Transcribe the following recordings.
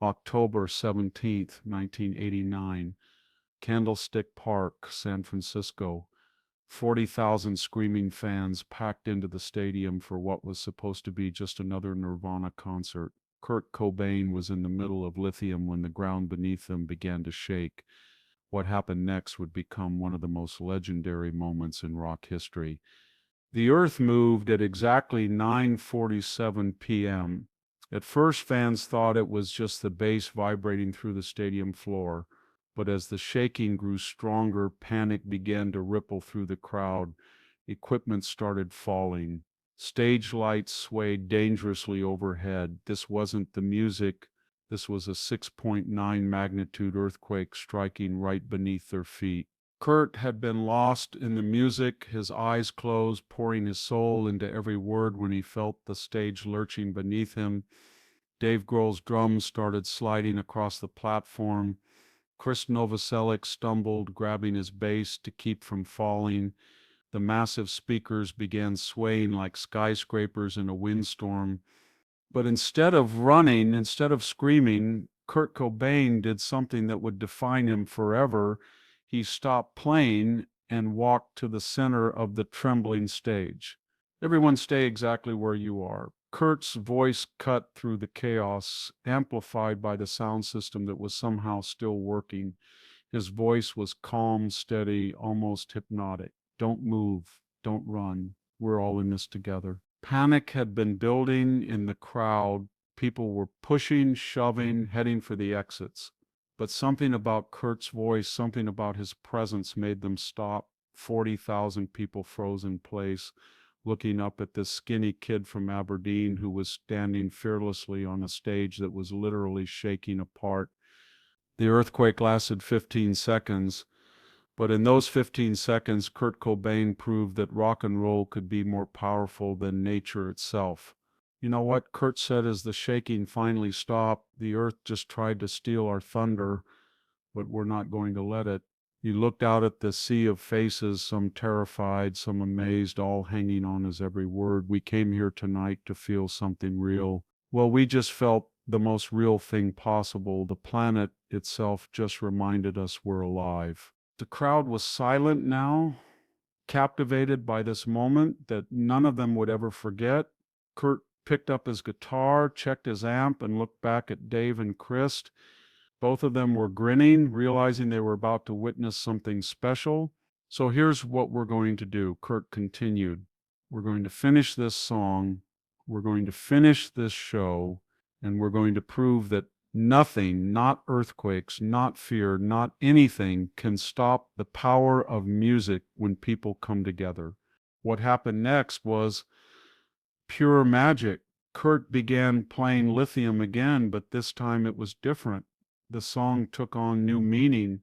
October 17th, 1989, Candlestick Park, San Francisco. 40,000 screaming fans packed into the stadium for what was supposed to be just another Nirvana concert. Kurt Cobain was in the middle of Lithium when the ground beneath them began to shake. What happened next would become one of the most legendary moments in rock history. The earth moved at exactly 9:47 p.m. At first, fans thought it was just the bass vibrating through the stadium floor, but as the shaking grew stronger, panic began to ripple through the crowd. Equipment started falling. Stage lights swayed dangerously overhead. This wasn't the music. This was a 6.9 magnitude earthquake striking right beneath their feet. Kurt had been lost in the music, his eyes closed, pouring his soul into every word when he felt the stage lurching beneath him. Dave Grohl's drums started sliding across the platform. Chris Novoselic stumbled, grabbing his bass to keep from falling. The massive speakers began swaying like skyscrapers in a windstorm. But instead of screaming, Kurt Cobain did something that would define him forever. He stopped playing and walked to the center of the trembling stage. Everyone stay exactly where you are. Kurt's voice cut through the chaos, amplified by the sound system that was somehow still working. His voice was calm, steady, almost hypnotic. Don't move. Don't run. We're all in this together. Panic had been building in the crowd. People were pushing, shoving, heading for the exits. But something about Kurt's voice, something about his presence made them stop. 40,000 people froze in place, looking up at this skinny kid from Aberdeen who was standing fearlessly on a stage that was literally shaking apart. The earthquake lasted 15 seconds, but in those 15 seconds, Kurt Cobain proved that rock and roll could be more powerful than nature itself. You know what Kurt said as the shaking finally stopped? The earth just tried to steal our thunder, but we're not going to let it. He looked out at the sea of faces, some terrified, some amazed, all hanging on his every word. We came here tonight to feel something real. Well, we just felt the most real thing possible. The planet itself just reminded us we're alive. The crowd was silent now, captivated by this moment that none of them would ever forget. Kurt picked up his guitar, checked his amp, and looked back at Dave and Chris. Both of them were grinning, realizing they were about to witness something special. So here's what we're going to do, Kurt continued. We're going to finish this song, we're going to finish this show, and we're going to prove that nothing, not earthquakes, not fear, not anything can stop the power of music when people come together. What happened next was pure magic. Kurt began playing Lithium again, but this time it was different. The song took on new meaning.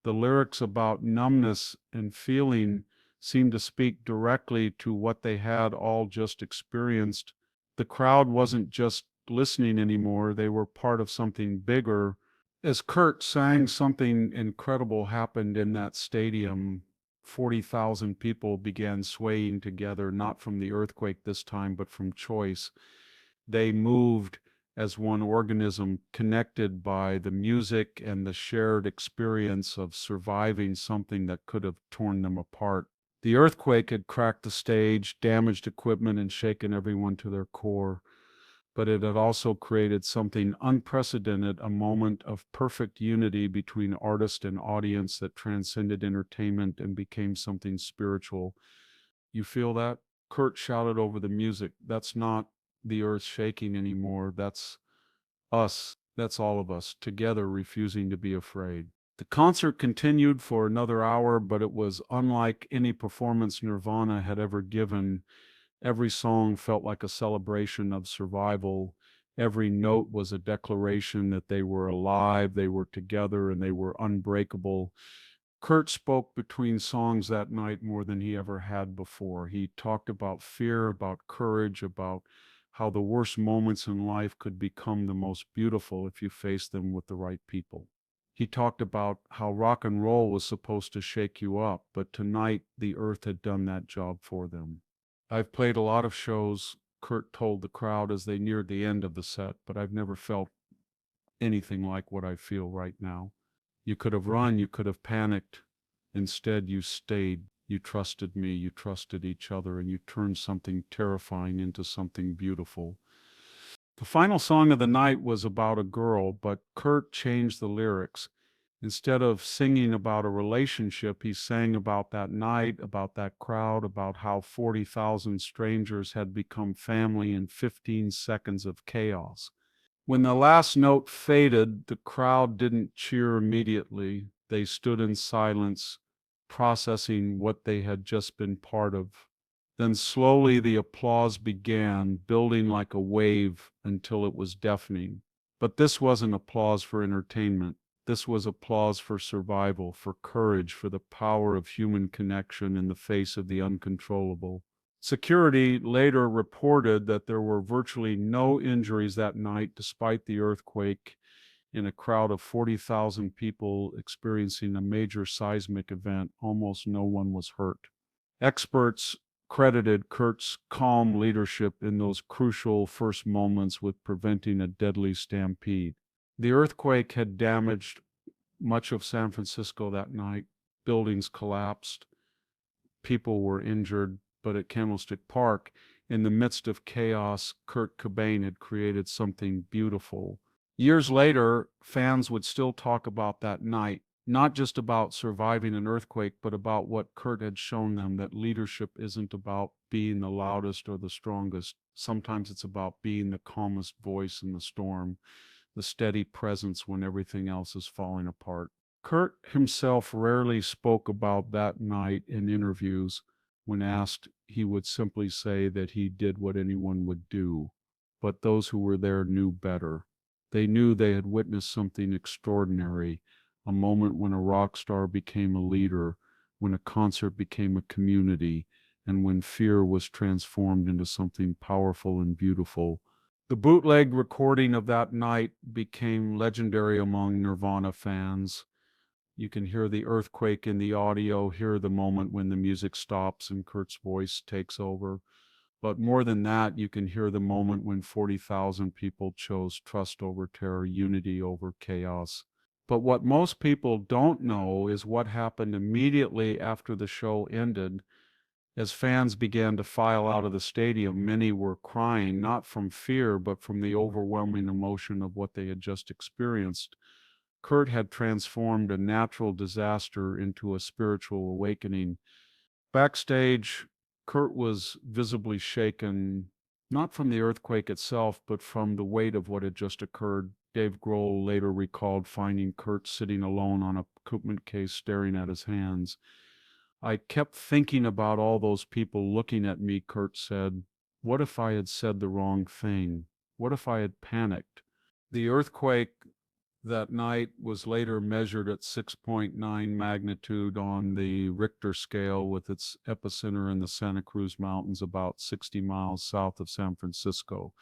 The lyrics about numbness and feeling seemed to speak directly to what they had all just experienced. The crowd wasn't just listening anymore, they were part of something bigger. As Kurt sang, something incredible happened in that stadium. 40,000 people began swaying together, not from the earthquake this time, but from choice. They moved as one organism, connected by the music and the shared experience of surviving something that could have torn them apart. The earthquake had cracked the stage, damaged equipment, and shaken everyone to their core. But it had also created something unprecedented, a moment of perfect unity between artist and audience that transcended entertainment and became something spiritual. You feel that? Kurt shouted over the music. That's not the earth shaking anymore. That's us. That's all of us, together refusing to be afraid. The concert continued for another hour, but it was unlike any performance Nirvana had ever given. Every song felt like a celebration of survival. Every note was a declaration that they were alive, they were together, and they were unbreakable. Kurt spoke between songs that night more than he ever had before. He talked about fear, about courage, about how the worst moments in life could become the most beautiful if you face them with the right people. He talked about how rock and roll was supposed to shake you up, but tonight the earth had done that job for them. I've played a lot of shows, Kurt told the crowd as they neared the end of the set, but I've never felt anything like what I feel right now. You could have run, you could have panicked. Instead, you stayed. You trusted me, you trusted each other, and you turned something terrifying into something beautiful. The final song of the night was about a girl, but Kurt changed the lyrics. Instead of singing about a relationship, he sang about that night, about that crowd, about how 40,000 strangers had become family in 15 seconds of chaos. When the last note faded, the crowd didn't cheer immediately. They stood in silence, processing what they had just been part of. Then slowly the applause began, building like a wave until it was deafening. But this wasn't applause for entertainment. This was applause for survival, for courage, for the power of human connection in the face of the uncontrollable. Security later reported that there were virtually no injuries that night despite the earthquake in a crowd of 40,000 people experiencing a major seismic event. Almost no one was hurt. Experts credited Kurt's calm leadership in those crucial first moments with preventing a deadly stampede. The earthquake had damaged much of San Francisco that night. Buildings collapsed, people were injured, but at Candlestick Park, in the midst of chaos, Kurt Cobain had created something beautiful. Years later, fans would still talk about that night, not just about surviving an earthquake, but about what Kurt had shown them, that leadership isn't about being the loudest or the strongest. Sometimes it's about being the calmest voice in the storm, the steady presence when everything else is falling apart. Kurt himself rarely spoke about that night in interviews. When asked, he would simply say that he did what anyone would do. But those who were there knew better. They knew they had witnessed something extraordinary, a moment when a rock star became a leader, when a concert became a community, and when fear was transformed into something powerful and beautiful. The bootleg recording of that night became legendary among Nirvana fans. You can hear the earthquake in the audio, hear the moment when the music stops and Kurt's voice takes over. But more than that, you can hear the moment when 40,000 people chose trust over terror, unity over chaos. But what most people don't know is what happened immediately after the show ended. As fans began to file out of the stadium, many were crying, not from fear, but from the overwhelming emotion of what they had just experienced. Kurt had transformed a natural disaster into a spiritual awakening. Backstage, Kurt was visibly shaken, not from the earthquake itself, but from the weight of what had just occurred. Dave Grohl later recalled finding Kurt sitting alone on a equipment case staring at his hands. I kept thinking about all those people looking at me, Kurt said. What if I had said the wrong thing? What if I had panicked? The earthquake that night was later measured at 6.9 magnitude on the Richter scale, with its epicenter in the Santa Cruz Mountains about 60 miles south of San Francisco.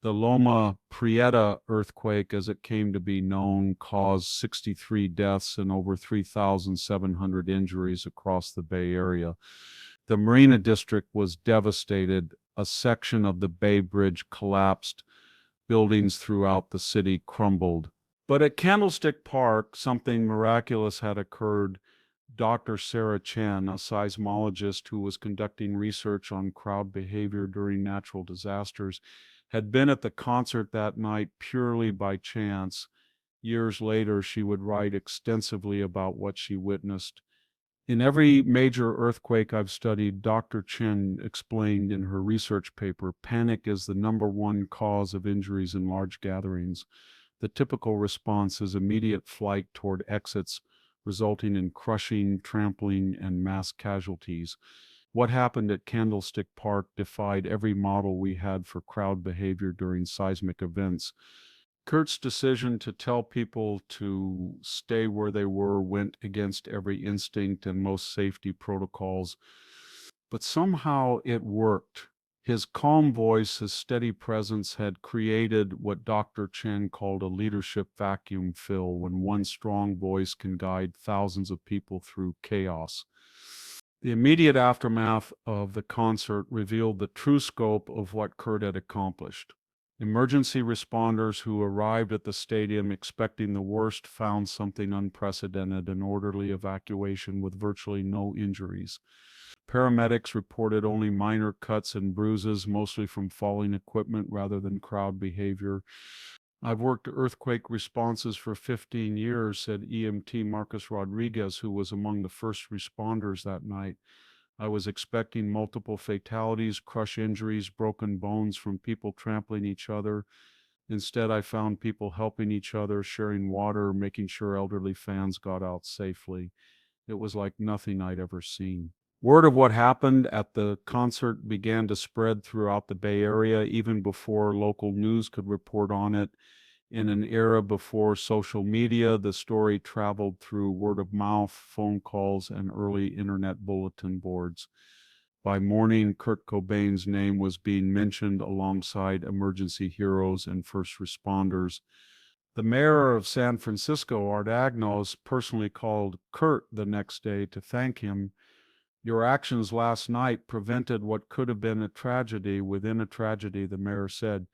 The Loma Prieta earthquake, as it came to be known, caused 63 deaths and over 3,700 injuries across the Bay Area. The Marina District was devastated. A section of the Bay Bridge collapsed. Buildings throughout the city crumbled. But at Candlestick Park, something miraculous had occurred. Dr. Sarah Chen, a seismologist who was conducting research on crowd behavior during natural disasters, had been at the concert that night purely by chance. Years later, she would write extensively about what she witnessed. In every major earthquake I've studied, Dr. Chen explained in her research paper, panic is the number one cause of injuries in large gatherings. The typical response is immediate flight toward exits, resulting in crushing, trampling, and mass casualties. What happened at Candlestick Park defied every model we had for crowd behavior during seismic events. Kurt's decision to tell people to stay where they were went against every instinct and most safety protocols, but somehow it worked. His calm voice, his steady presence had created what Dr. Chen called a leadership vacuum fill, when one strong voice can guide thousands of people through chaos. The immediate aftermath of the concert revealed the true scope of what Kurt had accomplished. Emergency responders who arrived at the stadium expecting the worst found something unprecedented, an orderly evacuation with virtually no injuries. Paramedics reported only minor cuts and bruises, mostly from falling equipment rather than crowd behavior. I've worked earthquake responses for 15 years, said EMT Marcus Rodriguez, who was among the first responders that night. I was expecting multiple fatalities, crush injuries, broken bones from people trampling each other. Instead, I found people helping each other, sharing water, making sure elderly fans got out safely. It was like nothing I'd ever seen. Word of what happened at the concert began to spread throughout the Bay Area even before local news could report on it. In an era before social media, the story traveled through word of mouth, phone calls, and early internet bulletin boards. By morning, Kurt Cobain's name was being mentioned alongside emergency heroes and first responders. The mayor of San Francisco, Art Agnos, personally called Kurt the next day to thank him. Your actions last night prevented what could have been a tragedy within a tragedy, the mayor said.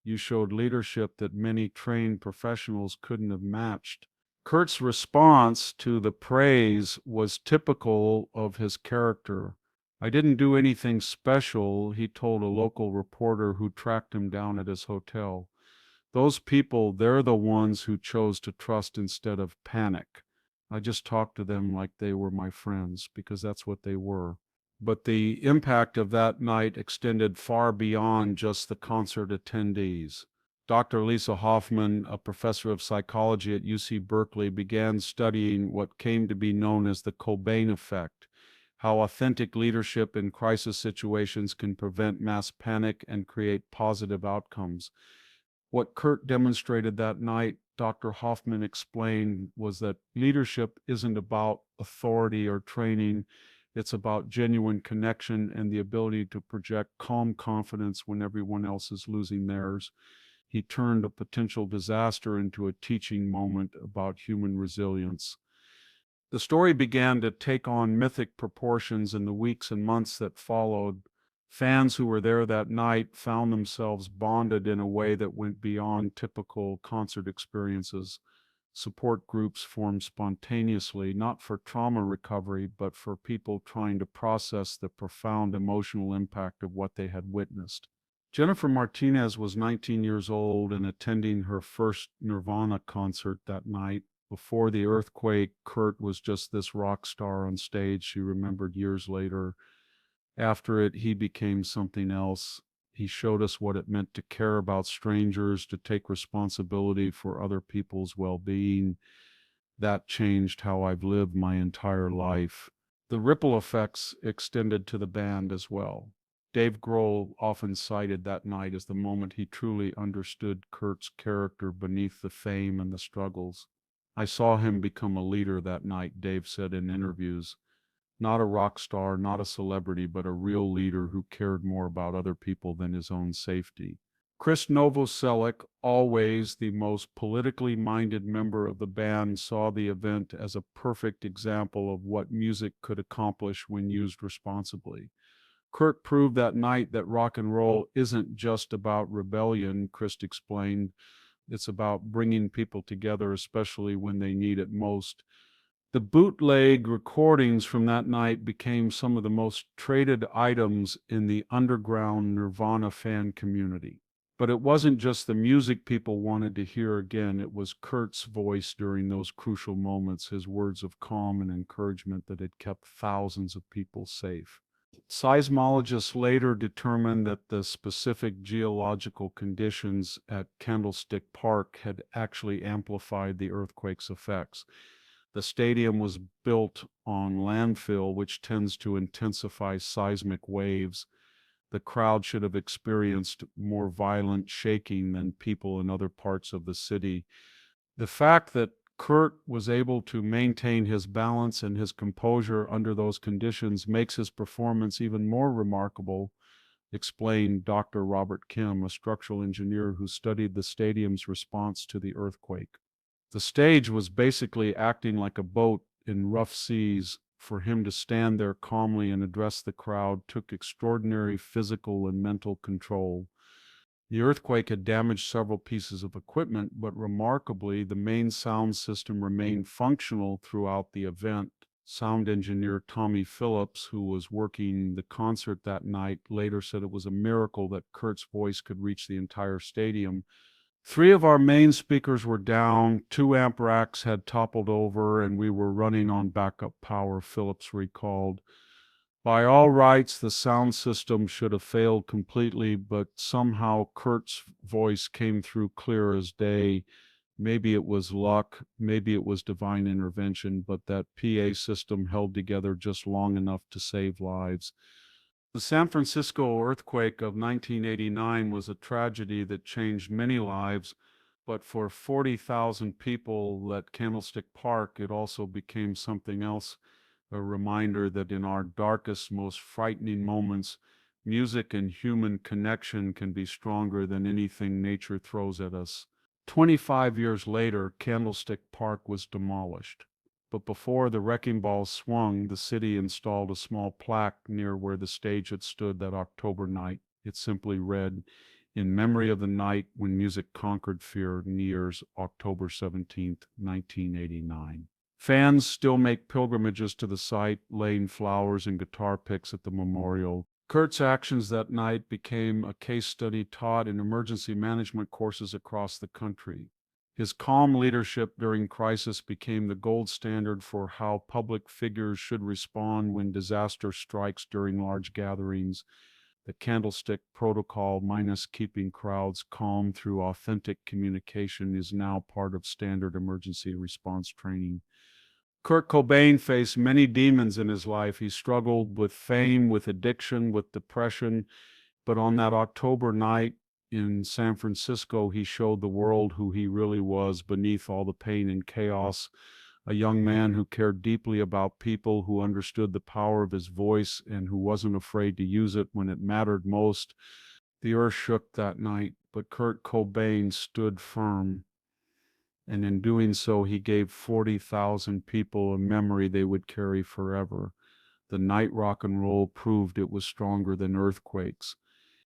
You showed leadership that many trained professionals couldn't have matched. Kurt's response to the praise was typical of his character. I didn't do anything special, he told a local reporter who tracked him down at his hotel. Those people, they're the ones who chose to trust instead of panic. I just talked to them like they were my friends, because that's what they were. But the impact of that night extended far beyond just the concert attendees. Dr. Lisa Hoffman, a professor of psychology at UC Berkeley, began studying what came to be known as the Cobain effect, how authentic leadership in crisis situations can prevent mass panic and create positive outcomes. What Kurt demonstrated that night, Dr. Hoffman explained, was that leadership isn't about authority or training. It's about genuine connection and the ability to project calm confidence when everyone else is losing theirs. He turned a potential disaster into a teaching moment about human resilience. The story began to take on mythic proportions in the weeks and months that followed. Fans who were there that night found themselves bonded in a way that went beyond typical concert experiences. Support groups formed spontaneously, not for trauma recovery, but for people trying to process the profound emotional impact of what they had witnessed. Jennifer Martinez was 19 years old and attending her first Nirvana concert that night. Before the earthquake, Kurt was just this rock star on stage, she remembered years later. After it, he became something else. He showed us what it meant to care about strangers, to take responsibility for other people's well-being. That changed how I've lived my entire life. The ripple effects extended to the band as well. Dave Grohl often cited that night as the moment he truly understood Kurt's character beneath the fame and the struggles. I saw him become a leader that night, Dave said in interviews. Not a rock star, not a celebrity, but a real leader who cared more about other people than his own safety. Chris Novoselic, always the most politically minded member of the band, saw the event as a perfect example of what music could accomplish when used responsibly. Kurt proved that night that rock and roll isn't just about rebellion, Chris explained. It's about bringing people together, especially when they need it most. The bootleg recordings from that night became some of the most traded items in the underground Nirvana fan community. But it wasn't just the music people wanted to hear again, it was Kurt's voice during those crucial moments, his words of calm and encouragement that had kept thousands of people safe. Seismologists later determined that the specific geological conditions at Candlestick Park had actually amplified the earthquake's effects. The stadium was built on landfill, which tends to intensify seismic waves. The crowd should have experienced more violent shaking than people in other parts of the city. The fact that Kurt was able to maintain his balance and his composure under those conditions makes his performance even more remarkable, explained Dr. Robert Kim, a structural engineer who studied the stadium's response to the earthquake. The stage was basically acting like a boat in rough seas. For him to stand there calmly and address the crowd took extraordinary physical and mental control. The earthquake had damaged several pieces of equipment, but remarkably, the main sound system remained functional throughout the event. Sound engineer Tommy Phillips, who was working the concert that night, later said it was a miracle that Kurt's voice could reach the entire stadium. Three of our main speakers were down, 2 amp racks had toppled over, and we were running on backup power, Phillips recalled. By all rights, the sound system should have failed completely, but somehow Kurt's voice came through clear as day. Maybe it was luck, maybe it was divine intervention, but that PA system held together just long enough to save lives. The San Francisco earthquake of 1989 was a tragedy that changed many lives, but for 40,000 people at Candlestick Park, it also became something else, a reminder that in our darkest, most frightening moments, music and human connection can be stronger than anything nature throws at us. 25 years later, Candlestick Park was demolished. But before the wrecking ball swung, the city installed a small plaque near where the stage had stood that October night. It simply read, "In memory of the night when music conquered fear, New October 17th, 1989. Fans still make pilgrimages to the site, laying flowers and guitar picks at the memorial. Kurt's actions that night became a case study taught in emergency management courses across the country. His calm leadership during crisis became the gold standard for how public figures should respond when disaster strikes during large gatherings. The candlestick protocol, minus keeping crowds calm through authentic communication, is now part of standard emergency response training. Kurt Cobain faced many demons in his life. He struggled with fame, with addiction, with depression. But on that October night in San Francisco, he showed the world who he really was beneath all the pain and chaos. A young man who cared deeply about people, who understood the power of his voice, and who wasn't afraid to use it when it mattered most. The earth shook that night, but Kurt Cobain stood firm. And in doing so, he gave 40,000 people a memory they would carry forever. The night rock and roll proved it was stronger than earthquakes.